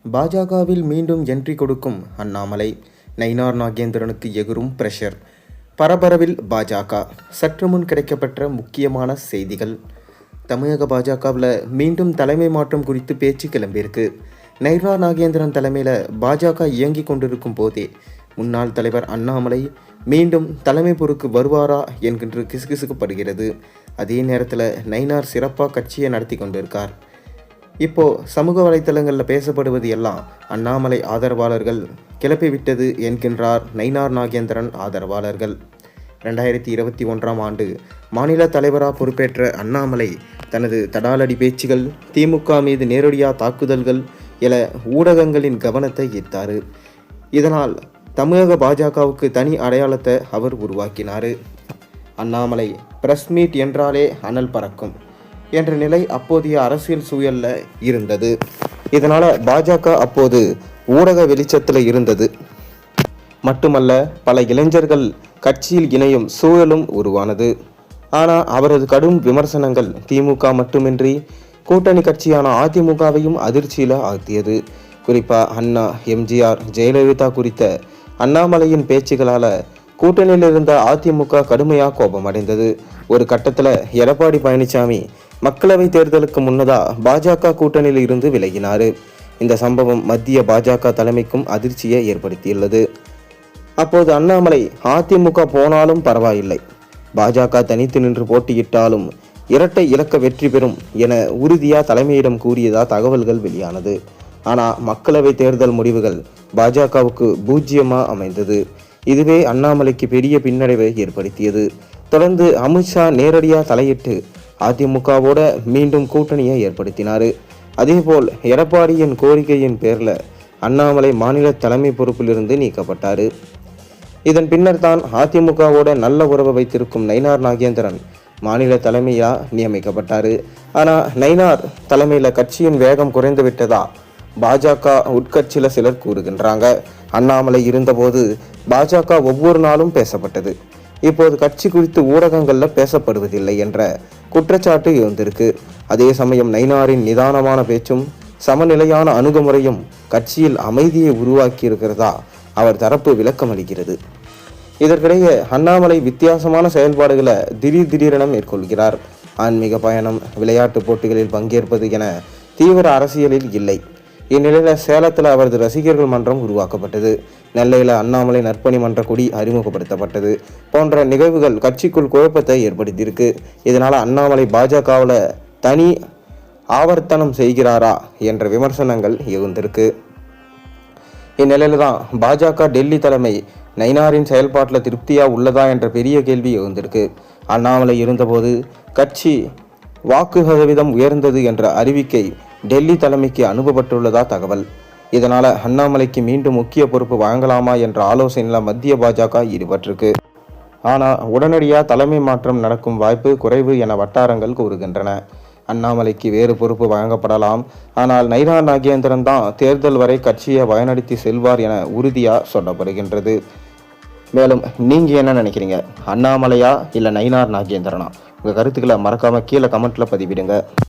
பாஜகவில் மீண்டும் என்ட்ரி கொடுக்கும் அண்ணாமலை. நயினார் நாகேந்திரனுக்கு எகுரும் பிரஷர். பரபரவில் பாஜக. சற்று முன் கிடைக்கப்பெற்ற முக்கியமான செய்திகள். தமிழக பாஜகவில் மீண்டும் தலைமை மாற்றம் குறித்து பேச்சு கிளம்பியிருக்கு. நயினார் நாகேந்திரன் தலைமையில் பாஜக இயங்கி கொண்டிருக்கும் போதே முன்னாள் தலைவர் அண்ணாமலை மீண்டும் தலைமை பொறுப்பு வருவாரா என்கின்ற கிசுகிசுக்கப்படுகிறது. அதே நேரத்தில் நயினார் சிறப்பாக கட்சியை நடத்தி கொண்டிருக்கார். இப்போது சமூக வலைத்தளங்களில் பேசப்படுவது எல்லாம் அண்ணாமலை ஆதரவாளர்கள் கிளப்பிவிட்டது என்கின்றார் நயினார் நாகேந்திரன் ஆதரவாளர்கள். 2021ஆம் ஆண்டு மாநில தலைவராக பொறுப்பேற்ற அண்ணாமலை தனது தடாலடி பேச்சுகள், திமுக மீது நேரடியாக தாக்குதல்கள் என ஊடகங்களின் கவனத்தை ஈர்த்தார். இதனால் தமிழக பாஜகவுக்கு தனி அடையாளத்தை அவர் உருவாக்கினார். அண்ணாமலை பிரஸ் மீட் என்றாலே அனல் பறக்கும் என்ற நிலை அப்போதைய அரசியல் சூழலில் இருந்தது. இதனால் பாஜக அப்போது ஊடக வெளிச்சத்தில் இருந்தது மட்டுமல்ல, பல இளைஞர்கள் கட்சியில் இணையும் சூழலும் உருவானது. ஆனால் அவரது கடும் விமர்சனங்கள் திமுக மட்டுமின்றி கூட்டணி கட்சியான அதிமுகவையும் அதிர்ச்சியில் ஆழ்த்தியது. குறிப்பாக அண்ணா, எம்ஜிஆர், ஜெயலலிதா குறித்த அண்ணாமலையின் பேச்சுகளால் கூட்டணியில் இருந்த அதிமுக கடுமையாக கோபமடைந்தது. ஒரு கட்டத்தில் எடப்பாடி பழனிசாமி மக்களவை தேர்தலுக்கு முன்னதாக பாஜக கூட்டணியில் இருந்து விலகினார். இந்த சம்பவம் மத்திய பாஜக தலைமைக்கும் அதிர்ச்சியை ஏற்படுத்தியுள்ளது. அப்போது அண்ணாமலை அதிமுக போனாலும் பரவாயில்லை, பாஜக தனித்து நின்று போட்டியிட்டாலும் இரட்டை இலக்க வெற்றி பெறும் என உறுதியாக தலைமையிடம் கூறியதா தகவல்கள் வெளியானது. ஆனால் மக்களவை தேர்தல் முடிவுகள் பாஜகவுக்கு பூஜ்ஜியமாக அமைந்தது. இதுவே அண்ணாமலைக்கு பெரிய பின்னடைவை ஏற்படுத்தியது. தொடர்ந்து அமித்ஷா நேரடியாக தலையிட்டு அதிமுகவோட மீண்டும் கூட்டணியை ஏற்படுத்தினார். அதேபோல் எடப்பாடியின் கோரிக்கையின் பேரில் அண்ணாமலை மாநில தலைமை பொறுப்பிலிருந்து நீக்கப்பட்டார். இதன் பின்னர் தான் அதிமுகவோட நல்ல உறவை வைத்திருக்கும் நயினார் நாகேந்திரன் மாநில தலைமையாக நியமிக்கப்பட்டார். ஆனால் நயினார் தலைமையில் கட்சியின் வேகம் குறைந்து விட்டதா பாஜக உட்கட்சியில் சிலர் கூறுகின்றாங்க. அண்ணாமலை இருந்தபோது பாஜக ஒவ்வொரு நாளும் பேசப்பட்டது. இப்போது கட்சி குறித்து ஊடகங்களில் பேசப்படுவதில்லை என்ற குற்றச்சாட்டு இருந்திருக்கு. அதே சமயம் நயினாரின் நிதானமான பேச்சும் சமநிலையான அணுகுமுறையும் கட்சியில் அமைதியை உருவாக்கி இருக்கிறதா அவர் தரப்பு விளக்கம் அளிக்கிறது. இதற்கிடையே அண்ணாமலை வித்தியாசமான செயல்பாடுகளை திடீரென மேற்கொள்கிறார். ஆன்மீக பயணம், விளையாட்டு போட்டிகளில் பங்கேற்பது என தீவிர அரசியலில் இல்லை. இந்நிலையில் சேலத்தில் அவரது ரசிகர்கள் மன்றம் உருவாக்கப்பட்டது. நெல்லையில் அண்ணாமலை நற்பணி மன்ற கொடி அறிமுகப்படுத்தப்பட்டது. போன்ற நிகழ்வுகள் கட்சிக்குள் குழப்பத்தை ஏற்படுத்தியிருக்கு. இதனால் அண்ணாமலை பாஜகவில் தனி ஆவர்த்தனம் செய்கிறாரா என்ற விமர்சனங்கள் எழுந்திருக்கு. இந்நிலையில் தான் பாஜக டெல்லி தலைமை நயினாரின் செயல்பாட்டில் திருப்தியாக உள்ளதா என்ற பெரிய கேள்வி எழுந்திருக்கு. அண்ணாமலை இருந்தபோது கட்சி வாக்கு சதவீதம் உயர்ந்தது என்ற அறிவிக்கை டெல்லி தலைமைக்கு அனுப்பப்பட்டுள்ளதா தகவல். இதனால் அண்ணாமலைக்கு மீண்டும் முக்கிய பொறுப்பு வழங்கலாமா என்ற ஆலோசனையில் மத்திய பாஜக ஈடுபட்டிருக்கு. ஆனால் உடனடியாக தலைமை மாற்றம் நடக்கும் வாய்ப்பு குறைவு என வட்டாரங்கள் கூறுகின்றன. அண்ணாமலைக்கு வேறு பொறுப்பு வழங்கப்படலாம். ஆனால் நயினார் நாகேந்திரன் தான் தேர்தல் வரை கட்சியை வழிநடத்தி செல்வார் என உறுதியாக சொல்லப்படுகின்றது. மேலும் நீங்கள் என்ன நினைக்கிறீங்க? அண்ணாமலையா இல்லை நயினார் நாகேந்திரனா? உங்கள் கருத்துக்களை மறக்காமல் கீழே கமெண்ட்டில் பதிவிடுங்க.